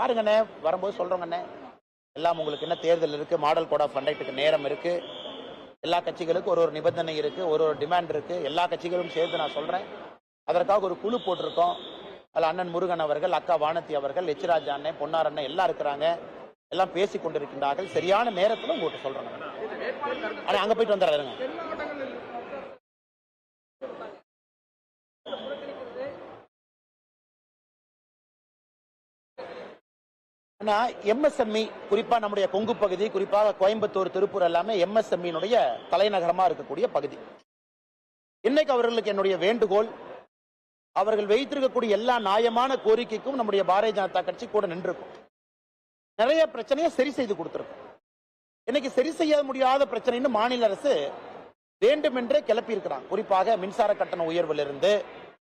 பாருங்கண்ணே, வரும்போது சொல்றோங்கண்ணே, எல்லாம் உங்களுக்கு என்ன தேர்தல் இருக்கு, மாடல் கோட் ஆஃப் கண்டக்டுக்கு நேரம் இருக்கு, எல்லா கட்சிகளுக்கும் ஒரு நிபந்தனை இருக்கு, ஒரு டிமாண்ட் இருக்கு, எல்லா கட்சிகளும் சேர்த்து நான் சொல்றேன். அதற்காக ஒரு குழு போட்டிருக்கோம். அதில் அண்ணன் முருகன் அவர்கள், அக்கா வானதி அவர்கள், எச்ராஜா அண்ணன், பொன்னார் அண்ணன் எல்லாம் இருக்கிறாங்க. எல்லாம் பேசிக் கொண்டிருக்கின்றார்கள். சரியான நேரத்தில் உங்கள்கிட்ட சொல்றேன். அங்க போயிட்டு வந்துடுறாருங்க. எம்எஸ்எம்இ குறிப்பா நம்முடைய கொங்கு பகுதி, குறிப்பாக கோயம்புத்தூர், திருப்பூர் எல்லாமே எம்எஸ்எம்இனுடைய தலைநகரமா இருக்கக்கூடிய பகுதி. இன்னைக்கு அவர்களுக்கு என்னுடைய வேண்டுகோள், அவர்கள் வைத்திருக்கக்கூடிய எல்லா நியாயமான கோரிக்கைக்கும் நம்முடைய பாரதிய ஜனதா கட்சி கூட நின்றுக்கும். நிறைய பிரச்சனையை சரி செய்து கொடுத்திருக்கும். இன்னைக்கு சரி செய்ய முடியாத பிரச்சனைன்னு மாநில அரசு வேண்டுமென்றே கிளப்பி இருக்கிறாங்க. குறிப்பாக மின்சார கட்டண உயர்விலிருந்து